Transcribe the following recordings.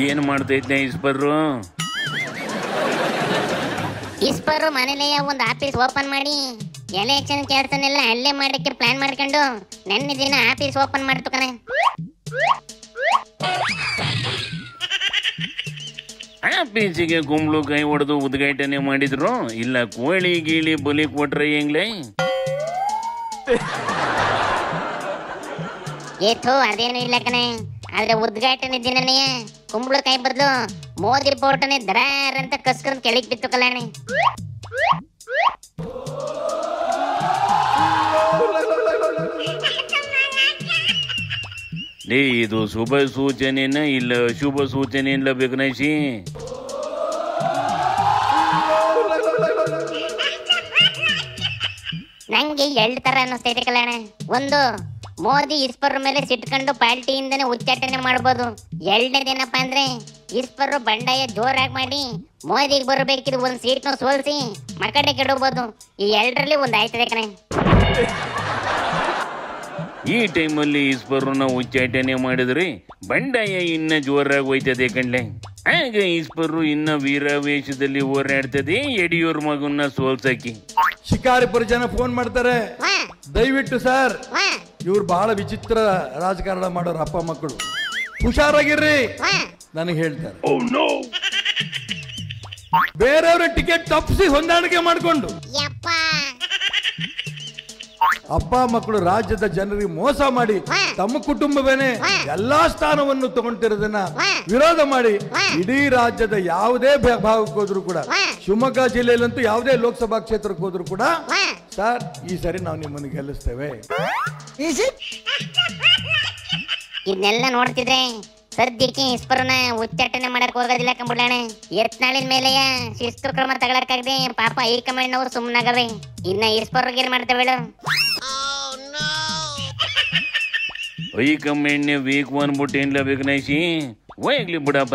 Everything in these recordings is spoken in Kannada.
ಏನ್ ಮಾಡ್ತೈತೆ ಇಸ್ಪರು ಮನೇಲೆ ಒಂದು ಆಫೀಸ್ ಓಪನ್ ಮಾಡಿ ಎಲೆಕ್ಷನ್ ಕೆಲಸನೆಲ್ಲ ಅಲ್ಲೇ ಮಾಡಕ್ಕೆ ಪ್ಲಾನ್ ಮಾಡ್ಕೊಂಡು ನೆನ್ನೆ ದಿನ ಆಫೀಸ್ ಓಪನ್ ಮಾಡ್ತು ಕಣೆ. ಆಫೀಸಿಗೆ ಕುಂಬಳು ಕೈ ಹೊಡೆದು ಉದ್ಘಾಟನೆ ಮಾಡಿದ್ರು ಇಲ್ಲ ಕೋಳಿ ಗೀಳಿ ಬಲಿ ಕೊಟ್ರೆ ಹೆಂಗ್ಲೇ? ಏಥೋ ಅದೇನು ಇಲ್ಲ ಕಣೆ, ಆದ್ರೆ ಉದ್ಘಾಟನೆ ದಿನನೇ ಕುಂಬಳಕಾಯಿ ಬದಲು ಮೋದಿ ಫೋಟೋನೇ ದರಾರ್ ಅಂತ ಕಸ್ಕೊಂಡ್ ಕೆಳಗೆ ಬಿತ್ತು ಕಲ್ಯಾಣಿ. ಇದು ಶುಭ ಸೂಚನೆನ ಇಲ್ಲ ಅಶುಭ ಸೂಚನೆ ಇಲ್ಲ ಬೇಕನೈಸಿ? ನಂಗೆ ಎರಡು ತರ ಅನ್ನಿಸ್ತೈತೆ ಕಲ್ಯಾಣ. ಒಂದು, ಮೋದಿ ಇಸ್ಪರ್ ಮೇಲೆ ಸಿಟ್ಕೊಂಡು ಪಾರ್ಟಿಯಿಂದನೇ ಉಚ್ಚಾಟನೆ ಮಾಡ್ಬೋದು. ಎರಡನೇದೇನಪ್ಪ ಅಂದ್ರೆ ಇಸ್ಪರ್ ಬಂಡಾಯ ಜೋರಾಗಿ ಮಾಡಿ ಮೋದಿಗೆ ಬರಬೇಕಿದ್ದು ಒಂದು ಸೀಟ್ನ ಸೋಲ್ಸಿ ಮಕಡೆ ಕೆಡಬಹುದು. ಈ ಎರಡರಲ್ಲಿ ಒಂದು ಆಯ್ತದೆ ಕಣೆ. ಈ ಟೈಮಲ್ಲಿ ಇಸ್ಪರ್ನ ಉಚ್ಚಾಟನೆ ಮಾಡಿದ್ರಿ ಬಂಡಾಯ ಇನ್ನ ಜೋರಾಗಿ ಹೋಯ್ತದೆ ಕಣ್ಲೆ. ಆಗ ಇಸ್ಪರ್ರು ಇನ್ನ ವೀರಾವೇಶದಲ್ಲಿ ಹೋರಾಡ್ತದೆ ಯಡಿಯೂರ್ ಮಗನ್ನ ಸೋಲ್ಸಕ್ಕಿ. ಶಿಕಾರಿಪುರ ಜನ ಫೋನ್ ಮಾಡ್ತಾರೆ, ದಯವಿಟ್ಟು ಸರ್ ಇವ್ರು ಬಹಳ ವಿಚಿತ್ರ ರಾಜಕಾರಣ ಮಾಡೋರು ಅಪ್ಪ ಮಕ್ಕಳು, ಹುಷಾರಾಗಿರ್ರಿ ನನಗೆ ಹೇಳ್ತಾರೆ. ಬೇರೆಯವ್ರ ಟಿಕೆಟ್ ತಪ್ಪಿಸಿ ಹೊಂದಾಣಿಕೆ ಮಾಡ್ಕೊಂಡು ಅಪ್ಪ ಮಕ್ಕಳು ರಾಜ್ಯದ ಜನರಿಗೆ ಮೋಸ ಮಾಡಿ ತಮ್ಮ ಕುಟುಂಬವೇನೆ ಎಲ್ಲಾ ಸ್ಥಾನವನ್ನು ತಗೊಂಡಿರೋದನ್ನ ವಿರೋಧ ಮಾಡಿ ಇಡೀ ರಾಜ್ಯದ ಯಾವುದೇ ಭಾಗಕ್ಕೆ ಹೋದ್ರು ಕೂಡ, ಶಿವಮೊಗ್ಗ ಜಿಲ್ಲೆಯಲ್ಲಂತೂ ಯಾವುದೇ ಲೋಕಸಭಾ ಕ್ಷೇತ್ರಕ್ಕೆ ಹೋದ್ರು ಕೂಡ ಸರ್ ಈ ಸರಿ ನಾವು ನಿಮ್ಮನ್ನು ಗೆಲ್ಲಿಸ್ತೇವೆ. ಇದನ್ನೆಲ್ಲ ನೋಡ್ತಿದ್ರೆ ಸದ್ಯಕ್ಕೆ ಇಸ್ಪರ್ನ ಉಚ್ಚಾಟನೆ ಮಾಡಕ್ ಹೋಗೋದಿಲ್ಲ ಕಂಬಿಡಾಣೆ. ಯತ್ನಾಳಿನ ಮೇಲೆ ಶಿಸ್ತು ಕ್ರಮ ತಗೊಳಕ್ಕಾಗದೆ ಪಾಪ ಹೈಕಮಾಂಡ್ ಅವ್ರು ಸುಮ್ಮನಾಗವೆ. ಇನ್ನ ಇಸ್ಪರ್ಗೆ ಏನ್ ಮಾಡ್ತೇವೆ? ಹೈಕಮಾಂಡ್ ವೀಕ್ ಅನ್ಬಿಟ್ಟು ಏನ್ಲ ಬೇಕನೈಸಿ? ಹೋಗ್ಲಿ ಬಿಡಪ್ಪ,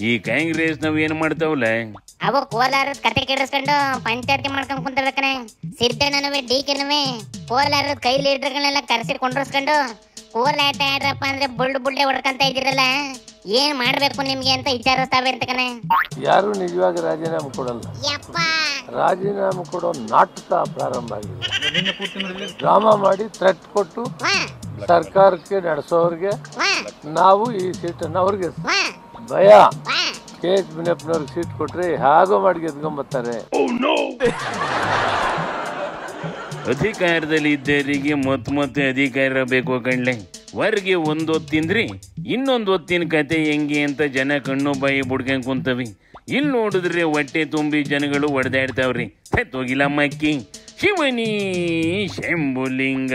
ಈ ಕಾಂಗ್ರೆಸ್ ನಾವ್ ಏನ್ ಮಾಡ್ತಾವಲ್ಲ ಅವು ಕೋಲಾರದ ಕತೆ ಕೆಡಿಸ್ಕೊಂಡು ಪಂಚಾಯತಿ ಮಾಡ್ಕೊಂಡ್ ಕುಂತಿರ್ಕನೆ. ಸಿದ್ದಣ್ಣನವೇ ಡಿಕೆನವೇ ಕೋಲಾರದ ಕೈ ಲೀಡರ್ಗಳನ್ನೆಲ್ಲ ಕರೆಸಿ ಕೊಂಡಿಸ್ಕೊಂಡು ಕೋಲಾಟ ಆಡ್ರಪ್ಪ ಅಂದ್ರೆ ಬುಳ್ಳೆ ಹೊಡ್ಕಂತ ಇದ್ದೀರಲ್ಲ, ಏನ್ ಮಾಡ್ಬೇಕು ನಿಮ್ಗೆ ಅಂತ ವಿಚಾರಿಸ್ತಾವೆ ಅಂತ ಕಣೆ. ಯಾರು ನಿಜವಾಗಿ ರಾಜೀನಾಮೆ ಕೊಡಲ್ಲ. ರಾಜೀನಾಮೆ ಕೊಡೋ ನಾಟಕ ಪ್ರಾರಂಭ ಆಗಿದೆ. ಡ್ರಾಮಾ ಮಾಡಿ ಥ್ರೆಟ್ ಕೊಟ್ಟು ಸರ್ಕಾರಕ್ಕೆ ನಡೆಸೋರ್ಗೆ ನಾವು ಈ ಸೀಟನ್ನು ಅವ್ರಿಗೆ ಭಯ. KH ಮುನಿಯಪ್ಪನವ್ರಿಗೆ ಸೀಟ್ ಕೊಟ್ರೆ ಹೇಗೋ ಮಾಡಿ ಗೆದ್ಕೊಂಬರ್ತಾರೆ. ಅಧಿಕಾರದಲ್ಲಿ ಇದ್ದವರಿಗೆ ಮತ್ತೆ ಅಧಿಕಾರ ಬೇಕು ಕಣ್ಲೆ. ಹೊರಗೆ ಒಂದೊತ್ತಿಂದ್ರಿ ಇನ್ನೊಂದು ಹೊತ್ತಿನ ಕತೆ ಹೆಂಗೆ ಅಂತ ಜನ ಕಣ್ಣು ಬಾಯಿ ಬುಡ್ಕೊಂಡ್ ಕುಂತವಿ. ಇಲ್ಲಿ ನೋಡಿದ್ರೆ ಹೊಟ್ಟೆ ತುಂಬಿ ಜನಗಳು ಹೊಡೆದಾಡ್ತಾವ್ರಿ. ಹೋಗಿಲ್ಲಮ್ಮ ಅಕ್ಕಿ ಶಿವನಿ ಶಂಭುಲಿಂಗ.